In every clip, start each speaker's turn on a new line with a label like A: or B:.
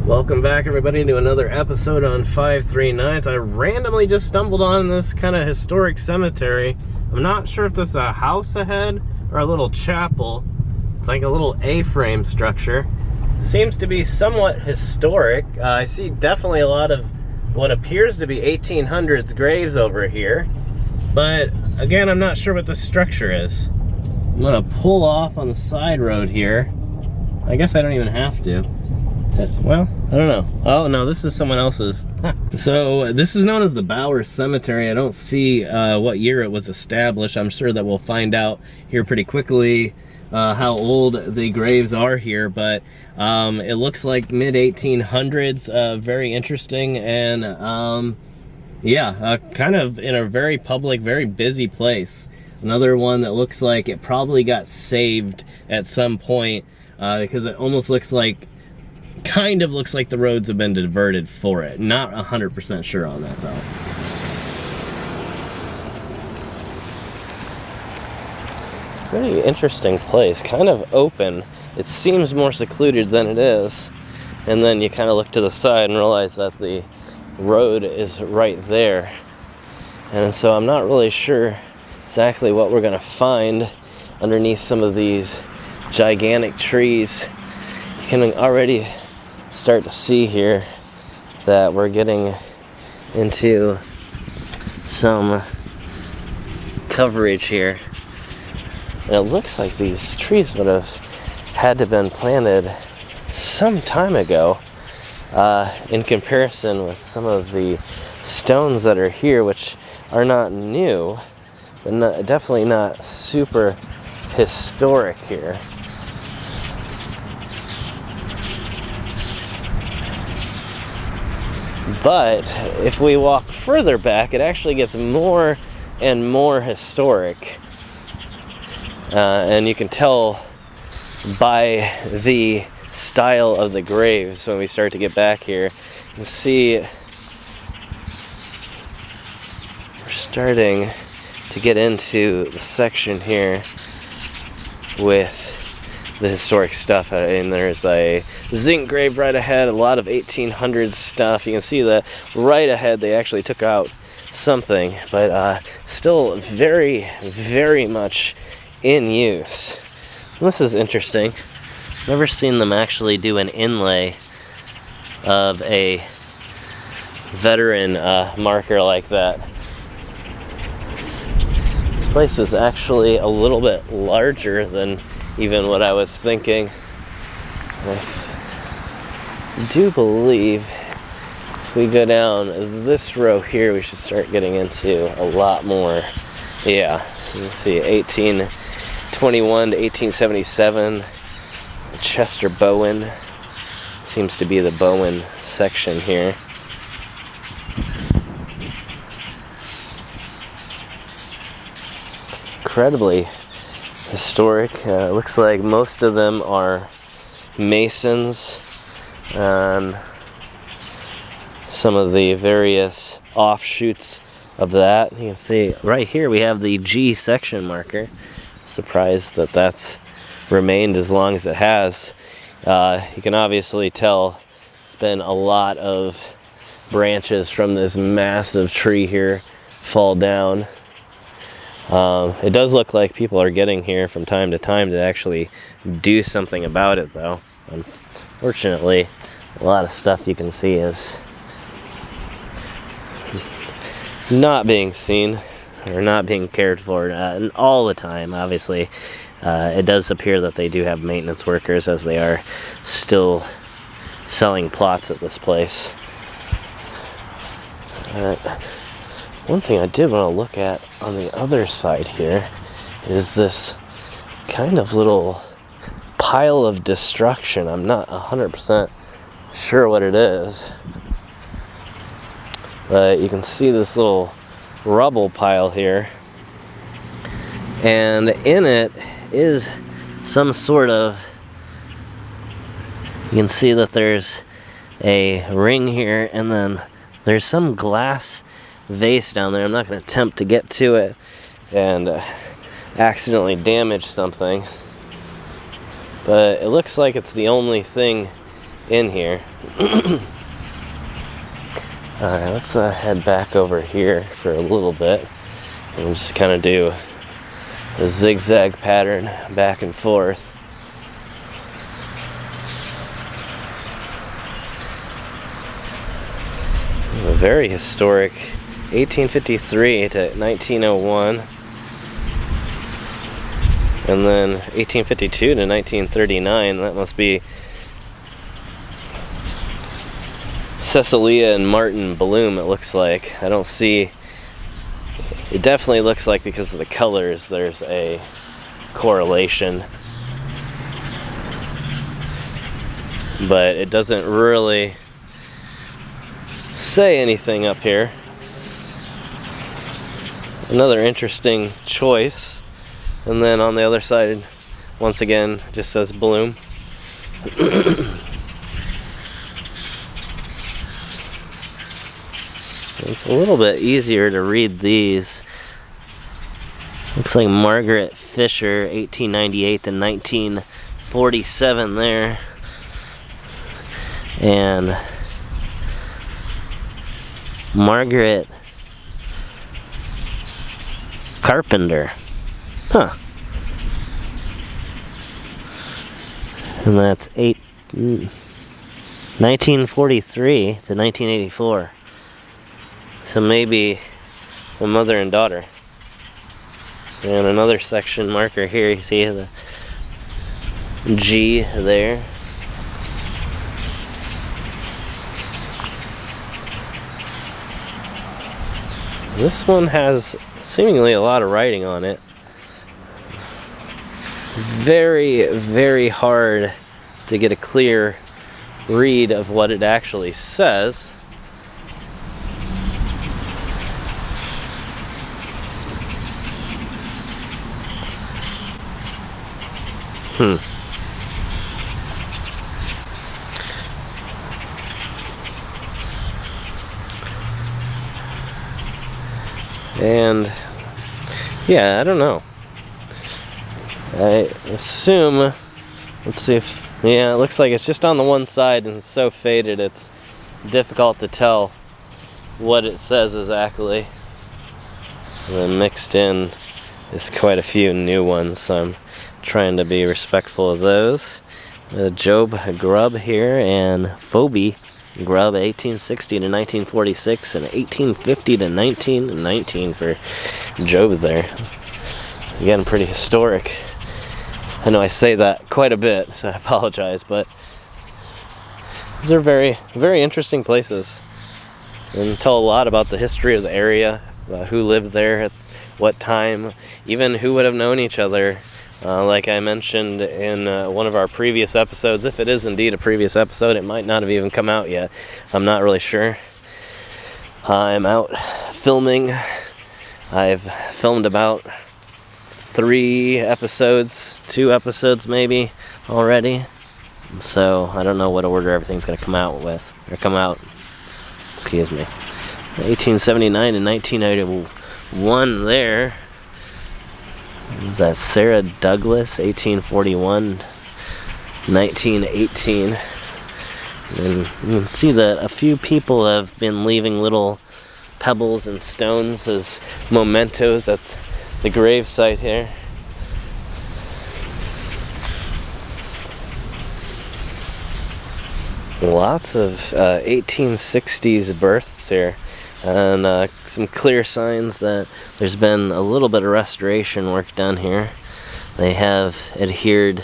A: Welcome back, everybody, to another episode on 539. I randomly just stumbled on this kind of historic cemetery. I'm not sure if this is a house ahead or a little chapel. It's like a little A-frame structure. Seems to be somewhat historic. I see definitely a lot of what appears to be 1800s graves over here. But again, I'm not sure what the structure is. I'm gonna pull off on the side road here. I guess I don't even have to. Well, I don't know. Oh no, this is someone else's. So this is known as the Bauer Cemetery. I don't see what year it was established. I'm sure that we'll find out here pretty quickly how old the graves are here, but it looks like mid-1800s. Very interesting, and yeah, kind of in a very public, very busy place. Another one that looks like it probably got saved at some point because it almost looks like, kind of looks like the roads have been diverted for it. Not 100% sure on that though. It's a pretty interesting place, kind of open. It seems more secluded than it is. And then you kind of look to the side and realize that the road is right there. And so I'm not really sure exactly what we're gonna find underneath some of these gigantic trees. You can already start to see here that we're getting into some coverage here. And it looks like these trees would have had to have been planted some time ago in comparison with some of the stones that are here, which are not new, but definitely not super historic here. But if we walk further back, it actually gets more and more historic. And you can tell by the style of the graves when we start to get back here. You can see we're starting to get into the section here with the historic stuff, and there's a Zinc grave right ahead, a lot of 1800s stuff. You can see that right ahead they actually took out something, but still very, very much in use. And this is interesting. Never seen them actually do an inlay of a veteran marker like that. This place is actually a little bit larger than even what I was thinking. I do believe if we go down this row here, we should start getting into a lot more. Yeah, you can see 1821 to 1877. Chester Bowen seems to be the Bowen section here. Incredibly historic. Looks like most of them are masons, and some of the various offshoots of that. You can see right here we have the G section marker. I'm surprised that that's remained as long as it has. You can obviously tell it's been a lot of branches from this massive tree here fall down. It does look like people are getting here from time to time to actually do something about it, though. Unfortunately, a lot of stuff you can see is not being seen or not being cared for and all the time. Obviously, it does appear that they do have maintenance workers, as they are still selling plots at this place. One thing I did want to look at on the other side here is this kind of little pile of destruction. I'm not 100% sure what it is, but you can see this little rubble pile here, and in it is some sort of, you can see that there's a ring here, and then there's some glass vase down there. I'm not going to attempt to get to it and accidentally damage something, but it looks like it's the only thing in here. Alright, let's head back over here for a little bit and just kind of do a zigzag pattern back and forth. A very historic 1853 to 1901, and then 1852 to 1939. That must be Cecilia and Martin Bloom, it looks like. I don't see, it definitely looks like, because of the colors, there's a correlation, but it doesn't really say anything up here. Another interesting choice. And then on the other side, once again, just says Bloom. It's a little bit easier to read these. Looks like Margaret Fisher, 1898 to 1947 there. And Margaret Carpenter. Huh. And that's 1943 to 1984. So maybe a mother and daughter. And another section marker here, you see the G there. This one has seemingly a lot of writing on it. Very, very hard to get a clear read of what it actually says. And yeah, I don't know. I assume, let's see if, yeah, it looks like it's just on the one side and it's so faded it's difficult to tell what it says exactly. And then mixed in is quite a few new ones, so I'm trying to be respectful of those. Job Grubb here, and Phoebe Grubb, 1860 to 1946 and 1850 to 1919 for Job there. Again, pretty historic. I know I say that quite a bit, so I apologize, but these are very, very interesting places and tell a lot about the history of the area, who lived there at what time, even who would have known each other. Like I mentioned in one of our previous episodes, if it is indeed a previous episode, it might not have even come out yet. I'm not really sure. I'm out filming. I've filmed about 2 episodes maybe already. So I don't know what order everything's going to come out with, or come out, excuse me. 1879 and 1981 there. Is that Sarah Douglas, 1841, 1918. And you can see that a few people have been leaving little pebbles and stones as mementos at the grave site here. Lots of 1860s births here. And some clear signs that there's been a little bit of restoration work done here. They have adhered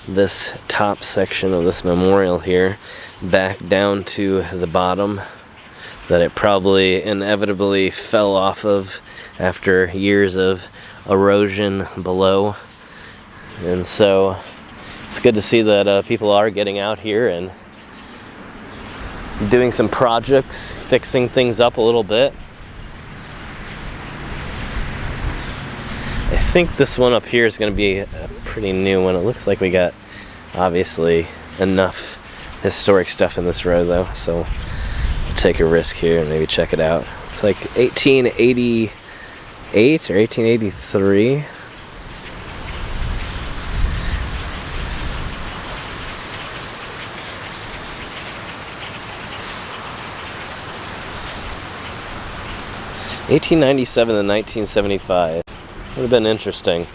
A: this top section of this memorial here back down to the bottom that it probably inevitably fell off of after years of erosion below. And so it's good to see that people are getting out here and doing some projects, fixing things up a little bit. I think this one up here is going to be a pretty new one. It looks like we got obviously enough historic stuff in this row though, so we'll take a risk here and maybe check it out. It's like 1888 or 1883. 1897 to 1975. Would have been interesting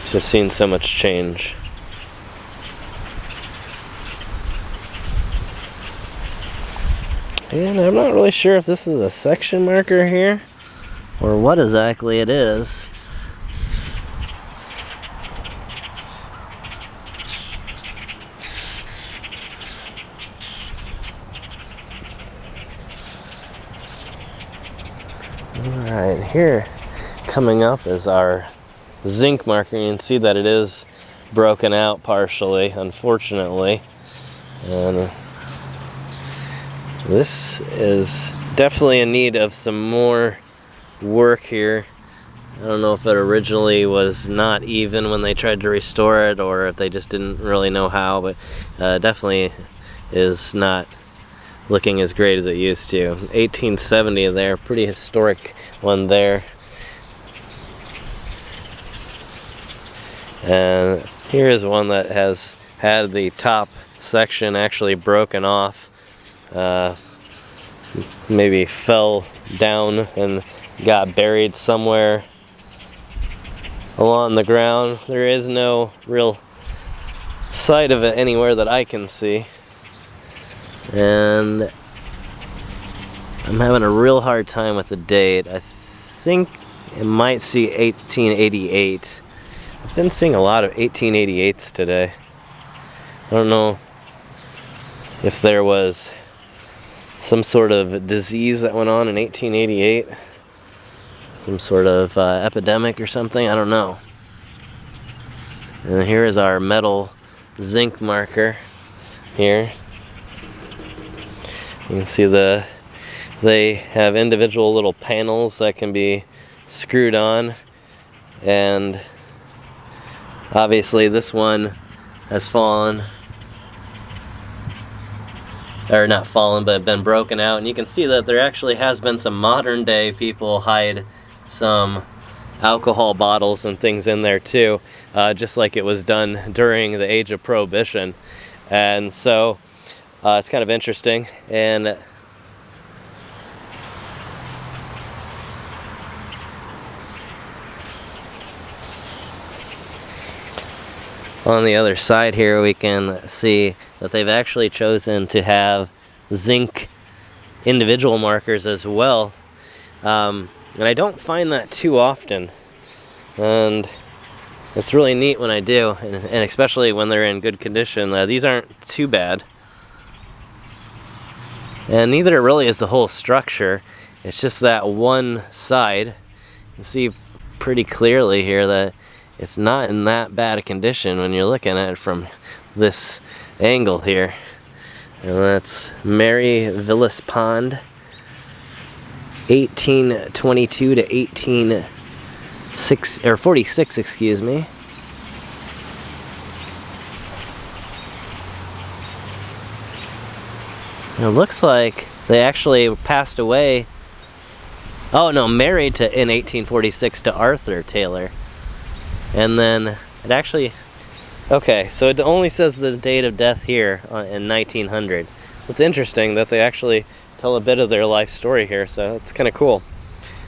A: to have seen so much change. And I'm not really sure if this is a section marker here or what exactly it is. Alright, here coming up is our zinc marker. You can see that it is broken out partially, unfortunately. And this is definitely in need of some more work here. I don't know if it originally was not even when they tried to restore it, or if they just didn't really know how, but definitely is not looking as great as it used to. 1870 there, pretty historic one there. And here is one that has had the top section actually broken off. Maybe fell down and got buried somewhere along the ground. There is no real sight of it anywhere that I can see. And I'm having a real hard time with the date. I think it might see 1888. I've been seeing a lot of 1888s today. I don't know if there was some sort of disease that went on in 1888. Some sort of epidemic or something, I don't know. And here is our metal zinc marker here. You can see they have individual little panels that can be screwed on, and obviously this one has fallen, or not fallen, but been broken out. And you can see that there actually has been some modern day people hide some alcohol bottles and things in there too, just like it was done during the age of Prohibition. And so it's kind of interesting. And on the other side here we can see that they've actually chosen to have zinc individual markers as well. And I don't find that too often. And it's really neat when I do, and especially when they're in good condition. These aren't too bad. And neither really is the whole structure. It's just that one side. You can see pretty clearly here that it's not in that bad a condition when you're looking at it from this angle here. And that's Mary Villas Pond, 1822 to 1846, excuse me. And it looks like they actually passed away. Oh no, married to in 1846 to Arthur Taylor. And then it actually, okay, so it only says the date of death here in 1900. It's interesting that they actually tell a bit of their life story here, so it's kind of cool.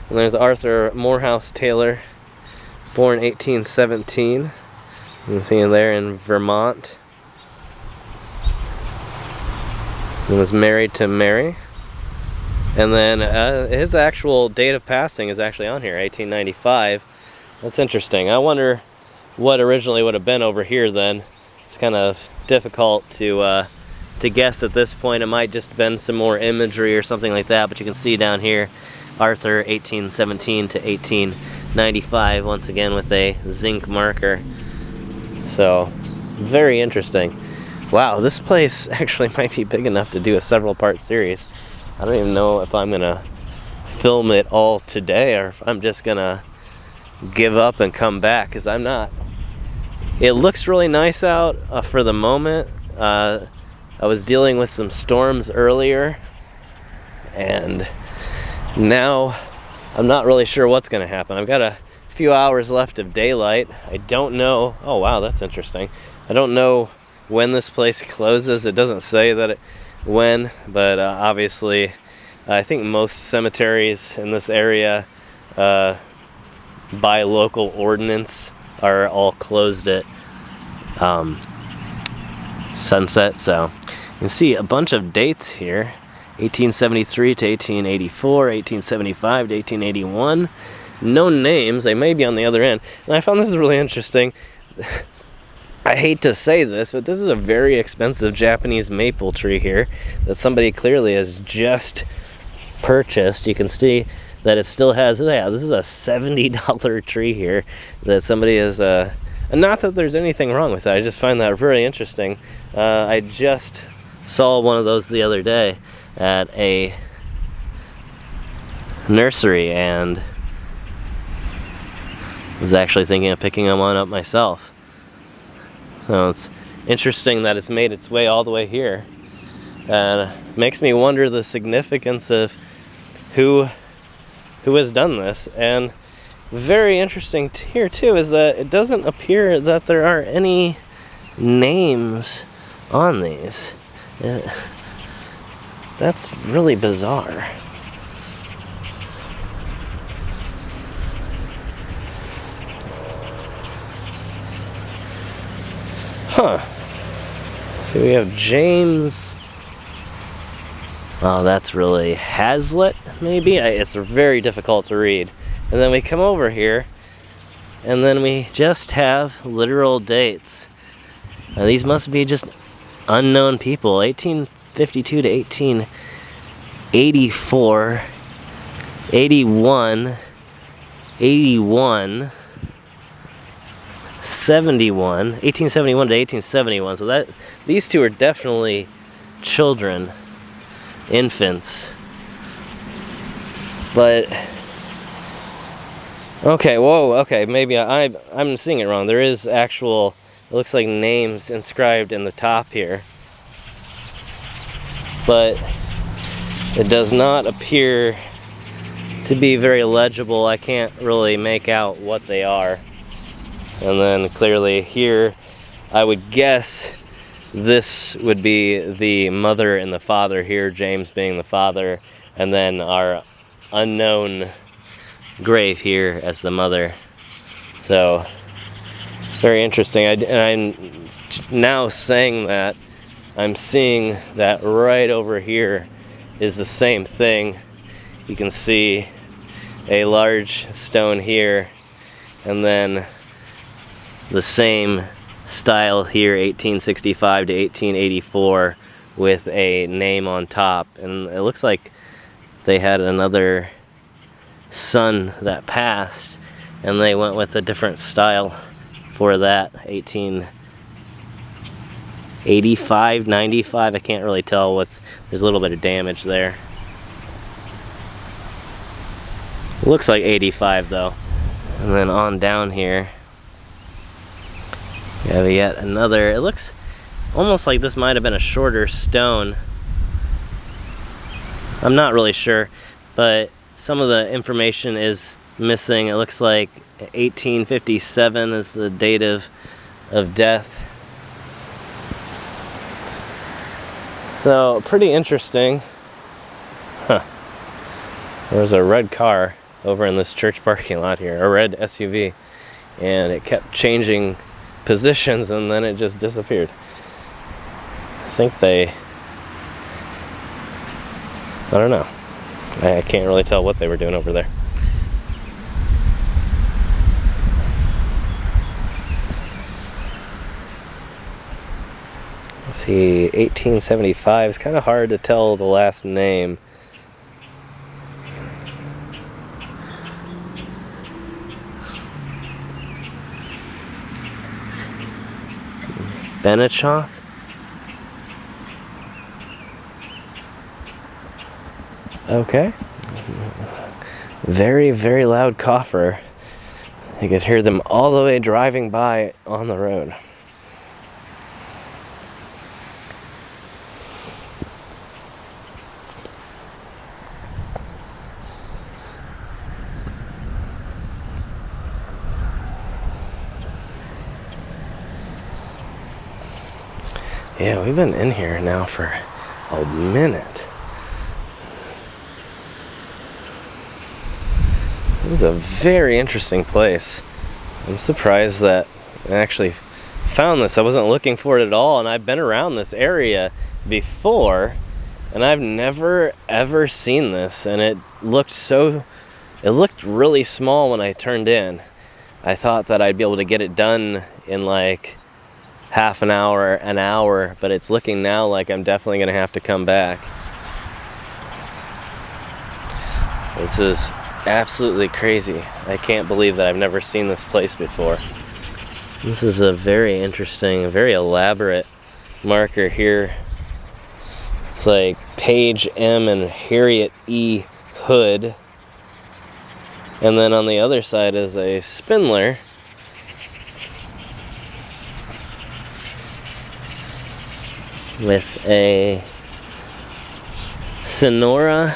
A: And there's Arthur Morehouse Taylor, born 1817. You can see him there in Vermont. He was married to Mary. And then his actual date of passing is actually on here, 1895. That's interesting. I wonder what originally would have been over here then. It's kind of difficult to guess at this point. It might just have been some more imagery or something like that, but you can see down here Arthur 1817 to 1895, once again with a zinc marker. So very interesting. Wow, this place actually might be big enough to do a several part series. I don't even know if I'm gonna film it all today or if I'm just gonna give up and come back, because I'm not. It looks really nice out for the moment. I was dealing with some storms earlier, and now I'm not really sure what's going to happen. I've got a few hours left of daylight. I don't know. Oh wow, that's interesting. I don't know when this place closes. It doesn't say that when, but obviously I think most cemeteries in this area, by local ordinance, are all closed at sunset. So you can see a bunch of dates here: 1873 to 1884, 1875 to 1881. No names. They may be on the other end. And I found this is really interesting. I hate to say this, but this is a very expensive Japanese maple tree here that somebody clearly has just purchased. You can see that it still has, yeah, this is a $70 tree here that somebody has, not that there's anything wrong with it, I just find that very interesting. I just saw one of those the other day at a nursery and was actually thinking of picking one up myself. So it's interesting that it's made its way all the way here. And makes me wonder the significance of who has done this. And very interesting here too is that it doesn't appear that there are any names on these. That's really bizarre. Huh. So we have James. Oh, that's really Hazlitt, maybe? It's very difficult to read. And then we come over here, and then we just have literal dates. Now, these must be just unknown people. 1852 to 1884, 81, 81, 71, 1871 to 1871. So that these two are definitely children, infants. But okay, whoa, okay, maybe I'm seeing it wrong. There is actual, it looks like names inscribed in the top here, but it does not appear to be very legible. I can't really make out what they are. And then clearly here, I would guess this would be the mother and the father here, James being the father, and then our unknown grave here as the mother. So, very interesting. I'm now saying that, I'm seeing that right over here is the same thing. You can see a large stone here, and then the same style here, 1865 to 1884, with a name on top. And it looks like they had another son that passed, and they went with a different style for that. 1885, 95, I can't really tell. There's a little bit of damage there. Looks like 85 though. And then on down here, we have yet another. It looks almost like this might have been a shorter stone. I'm not really sure, but some of the information is missing. It looks like 1857 is the date of death. So pretty interesting. Huh. There's a red car over in this church parking lot here, a red SUV, and it kept changing positions and then it just disappeared. I think I don't know. I can't really tell what they were doing over there. Let's see, 1875. It's kind of hard to tell the last name. Benechoth? Okay. Very, very loud cougher. You could hear them all the way driving by on the road. Yeah, we've been in here now for a minute. This is a very interesting place. I'm surprised that I actually found this. I wasn't looking for it at all, and I've been around this area before, and I've never ever seen this, and it looked really small when I turned in. I thought that I'd be able to get it done in like half an hour, but it's looking now like I'm definitely gonna have to come back. This is absolutely crazy. I can't believe that I've never seen this place before. This is a very interesting, very elaborate marker here. It's like Paige M and Harriet E Hood. And then on the other side is a Spindler. With a Sonora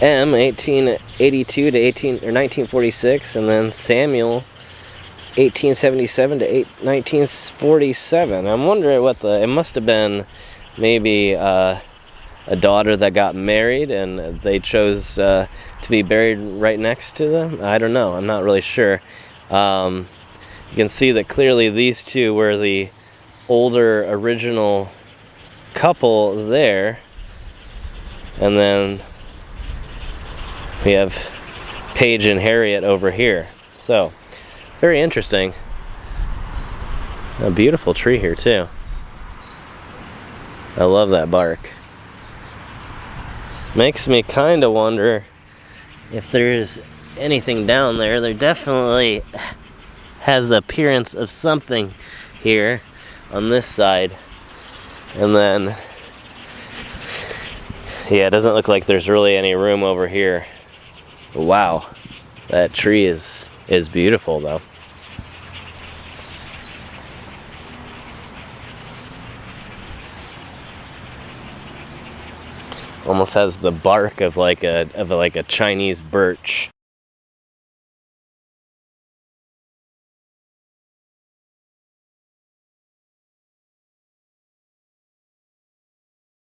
A: M 1882 to 1946, and then Samuel 1877 to 1947. I'm wondering what it must have been, maybe a daughter that got married and they chose to be buried right next to them. I don't know. I'm not really sure. You can see that clearly these two were the older original couple there, and then we have Paige and Harriet over here. So very interesting. A beautiful tree here too. I love that bark. Makes me kind of wonder if there's anything down there. There definitely has the appearance of something here on this side. And then, yeah, it doesn't look like there's really any room over here. Wow, that tree is beautiful though. Almost has the bark of like a Chinese birch.